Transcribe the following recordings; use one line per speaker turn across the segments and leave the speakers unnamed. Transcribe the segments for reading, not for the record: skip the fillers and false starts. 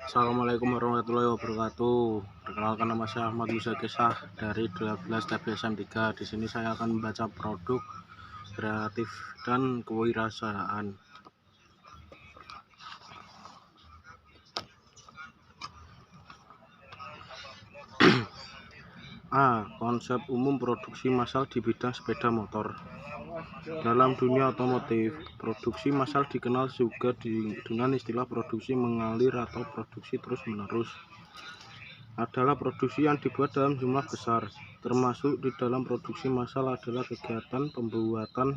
Assalamualaikum warahmatullahi wabarakatuh. Perkenalkan, nama saya Ahmad Musa Kisah dari 12 TPSM 3. Di sini saya akan membaca produk kreatif dan kewirausahaan. A. Konsep umum produksi massal di bidang sepeda motor. Dalam dunia otomotif, produksi massal dikenal juga dengan istilah produksi mengalir atau produksi terus-menerus. Adalah produksi yang dibuat dalam jumlah besar. Termasuk di dalam produksi massal adalah kegiatan pembuatan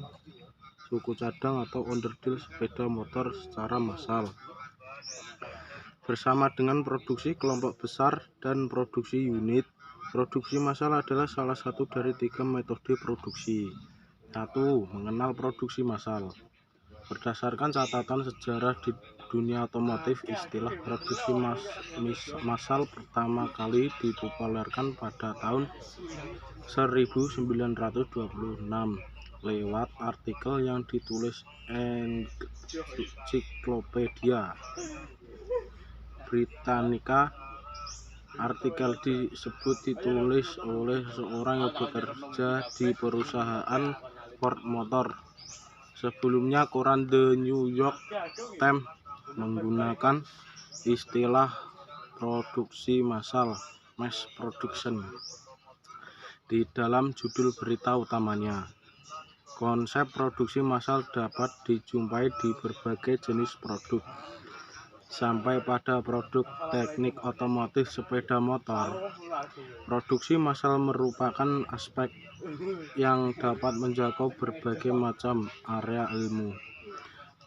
suku cadang atau onderdil sepeda motor secara massal, bersama dengan produksi kelompok besar dan produksi unit. Produksi massal adalah salah satu dari 3 metode produksi. 1. Mengenal produksi massal. Berdasarkan catatan sejarah di dunia otomotif, istilah produksi massal pertama kali dipopulerkan pada tahun 1926 lewat artikel yang ditulis Encyclopedia Britannica. Artikel tersebut ditulis oleh seorang yang bekerja di perusahaan Ford Motor. Sebelumnya, koran The New York Times menggunakan istilah produksi massal (mass production) di dalam judul berita utamanya. Konsep produksi massal dapat dijumpai di berbagai jenis produk, sampai pada produk teknik otomotif sepeda motor. Produksi massal merupakan aspek yang dapat menjangkau berbagai macam area ilmu.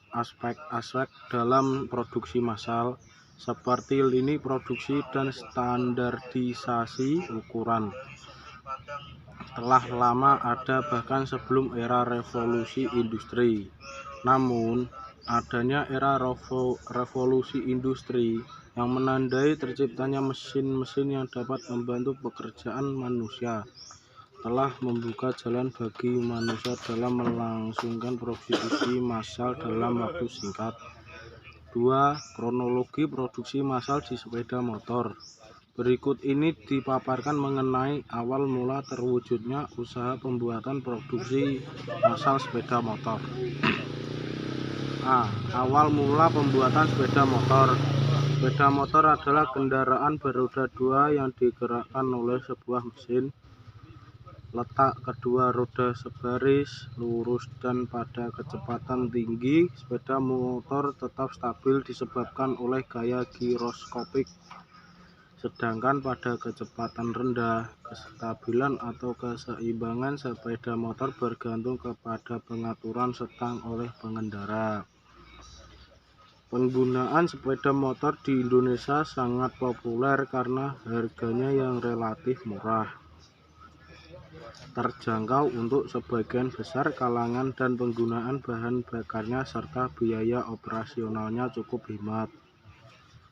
Aspek-aspek dalam produksi massal seperti lini produksi dan standarisasi ukuran telah lama ada bahkan sebelum era revolusi industri. Namun, adanya era revolusi industri yang menandai terciptanya mesin-mesin yang dapat membantu pekerjaan manusia telah membuka jalan bagi manusia dalam melangsungkan produksi massal dalam waktu singkat. 2. Kronologi produksi massal di sepeda motor. Berikut ini dipaparkan mengenai awal mula terwujudnya usaha pembuatan produksi massal sepeda motor. A. Awal mula pembuatan sepeda motor. Sepeda motor adalah kendaraan beroda 2 yang digerakkan oleh sebuah mesin. Letak kedua roda sebaris, lurus, dan pada kecepatan tinggi. Sepeda motor tetap stabil disebabkan oleh gaya giroskopik. Sedangkan pada kecepatan rendah, kestabilan atau keseimbangan sepeda motor bergantung kepada pengaturan setang oleh pengendara. Penggunaan sepeda motor di Indonesia sangat populer karena harganya yang relatif murah, terjangkau untuk sebagian besar kalangan, dan penggunaan bahan bakarnya serta biaya operasionalnya cukup hemat.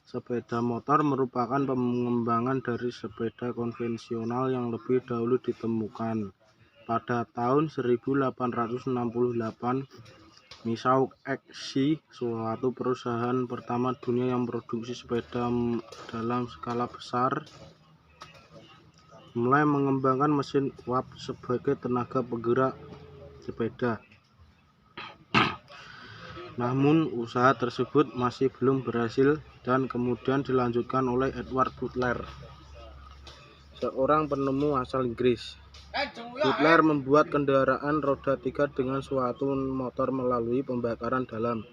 Sepeda motor merupakan pengembangan dari sepeda konvensional yang lebih dahulu ditemukan. Pada tahun 1868, Misao X, suatu perusahaan pertama dunia yang memproduksi sepeda dalam skala besar, mulai mengembangkan mesin uap sebagai tenaga penggerak sepeda. Namun, usaha tersebut masih belum berhasil dan kemudian dilanjutkan oleh Edward Butler, seorang penemu asal Inggris. Butler membuat kendaraan roda 3 dengan suatu motor melalui pembakaran dalam.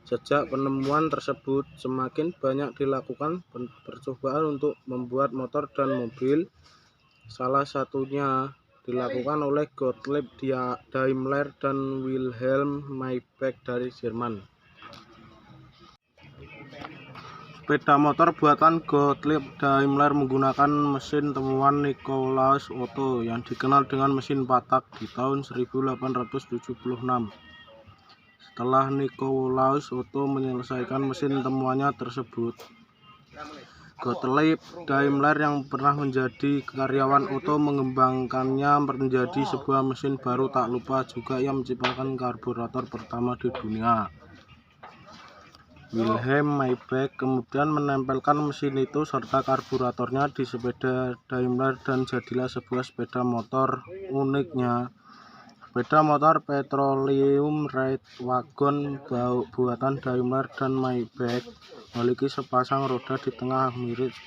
Sejak penemuan tersebut, semakin banyak dilakukan percobaan untuk membuat motor dan mobil. Salah satunya dilakukan oleh Gottlieb Daimler dan Wilhelm Maybach dari Jerman. Sepeda motor buatan Gottlieb Daimler menggunakan mesin temuan Nikolaus Otto yang dikenal dengan mesin 4 tak di tahun 1876. Setelah Nikolaus Otto menyelesaikan mesin temuannya tersebut, Gottlieb Daimler yang pernah menjadi karyawan Otto mengembangkannya menjadi sebuah mesin baru. Tak lupa juga ia menciptakan karburator pertama di dunia. Wilhelm Maybach kemudian menempelkan mesin itu serta karburatornya di sepeda Daimler dan jadilah sebuah sepeda motor. Uniknya, sepeda motor petroleum ride wagon buatan Daimler dan Maybach memiliki sepasang roda di tengah mirip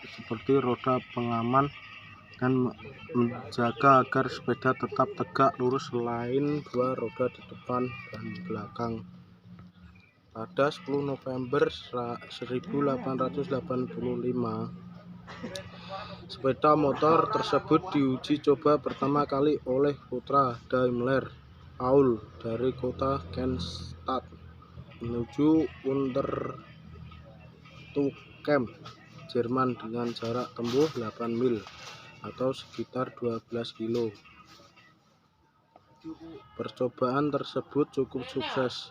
seperti roda pengaman dan menjaga agar sepeda tetap tegak lurus selain dua roda di depan dan belakang. Pada 10 November 1885, sepeda motor tersebut diuji coba pertama kali oleh putra Daimler, Paul, dari kota Cannstatt menuju Untertürkheim, Jerman dengan jarak tempuh 8 mil atau sekitar 12 kilo. Percobaan tersebut cukup sukses.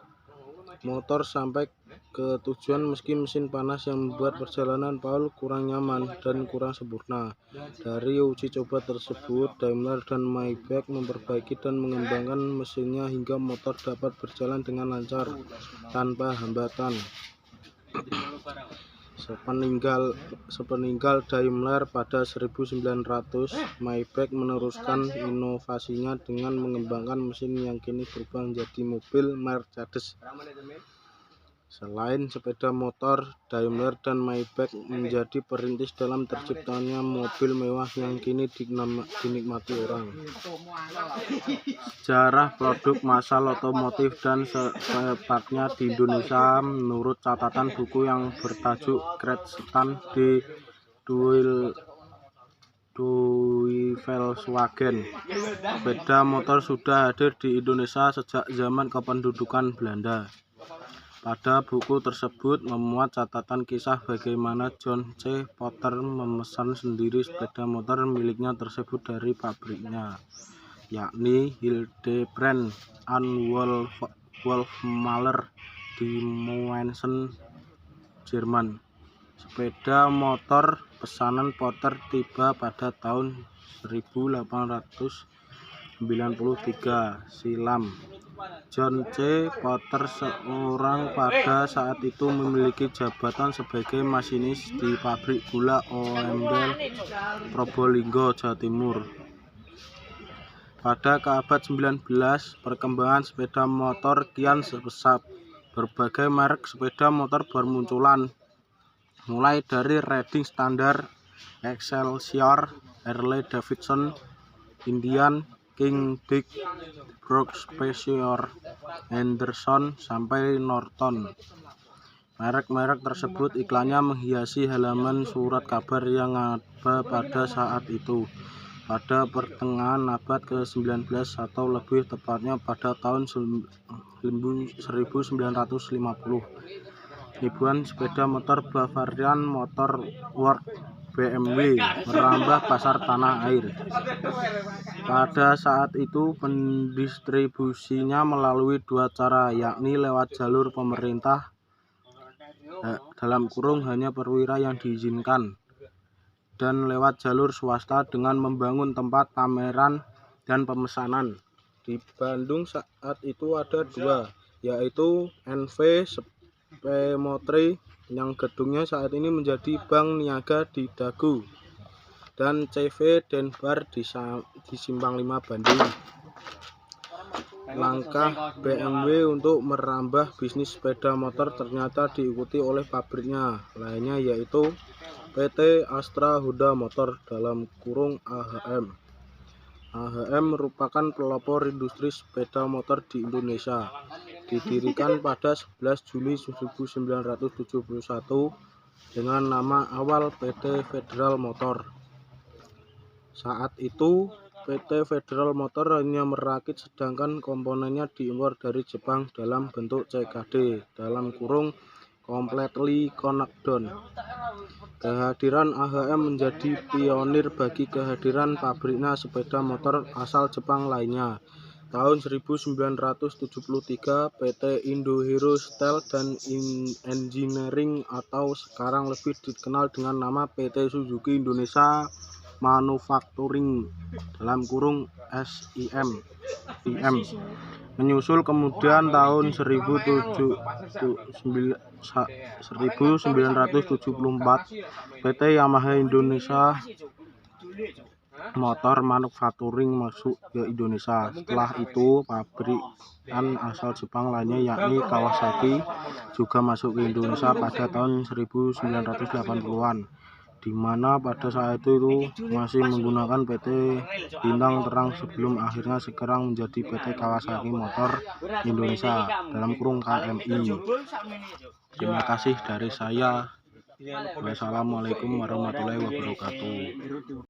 Motor sampai ke tujuan meski mesin panas yang membuat perjalanan Paul kurang nyaman dan kurang sempurna. Dari uji coba tersebut, Daimler dan Maybach memperbaiki dan mengembangkan mesinnya hingga motor dapat berjalan dengan lancar tanpa hambatan. Sepeninggal Daimler pada 1900, Maybach meneruskan inovasinya dengan mengembangkan mesin yang kini berubah menjadi mobil Mercedes. Selain sepeda motor, Daimler dan Maybach menjadi perintis dalam terciptanya mobil mewah yang kini dinikmati orang. Sejarah produk massal otomotif dan secepatnya di Indonesia. Menurut catatan buku yang bertajuk Kretschmann de Volkswagen, sepeda motor sudah hadir di Indonesia sejak zaman kependudukan Belanda. Pada buku tersebut memuat catatan kisah bagaimana John C. Potter memesan sendiri sepeda motor miliknya tersebut dari pabriknya, yakni Hildebrand and Wolfmaler di Meissen, Jerman. Sepeda motor pesanan Potter tiba pada tahun 1893 silam. John C. Potter seorang pada saat itu memiliki jabatan sebagai masinis di pabrik gula Oembel, Probolinggo, Jawa Timur. Pada keabad 19, perkembangan sepeda motor kian pesat. Berbagai merek sepeda motor bermunculan, mulai dari Riding Standard, Excelsior, Harley Davidson, Indian, King, Dick, Brooks, Specior, Henderson, sampai Norton. Merek-merek tersebut iklannya menghiasi halaman surat kabar yang ada pada saat itu. Pada pertengahan abad ke-19 atau lebih tepatnya pada tahun 1950, ribuan sepeda motor Bavarian Motor Works BMW merambah pasar tanah air. Pada saat itu pendistribusinya melalui dua cara, yakni lewat jalur pemerintah (hanya perwira yang diizinkan) dan lewat jalur swasta dengan membangun tempat pameran dan pemesanan. Di Bandung saat itu ada dua, yaitu NV Spemotre yang gedungnya saat ini menjadi Bank Niaga di Dago, dan CV Denbar di Simpang 5 Bandung. Langkah BMW untuk merambah bisnis sepeda motor ternyata diikuti oleh pabriknya lainnya, yaitu PT Astra Honda Motor (AHM). AHM merupakan pelopor industri sepeda motor di Indonesia. Didirikan pada 11 Juni 1971 dengan nama awal PT Federal Motor. Saat itu PT Federal Motor hanya merakit sedangkan komponennya diimpor dari Jepang dalam bentuk CKD (Completely Connected). Kehadiran AHM menjadi pionir bagi kehadiran pabriknya sepeda motor asal Jepang lainnya. Tahun 1973, PT Indo Hero Steel and Engineering atau sekarang lebih dikenal dengan nama PT Suzuki Indonesia Manufacturing (SIM) Menyusul kemudian tahun 1974 PT Yamaha Indonesia Motor Manufacturing masuk ke Indonesia. Setelah itu pabrikan asal Jepang lainnya yakni Kawasaki juga masuk ke Indonesia pada tahun 1980-an, di mana pada saat itu masih menggunakan PT Bintang Terang sebelum akhirnya sekarang menjadi PT Kawasaki Motor Indonesia (KMI). Terima kasih dari saya. Wassalamualaikum warahmatullahi wabarakatuh.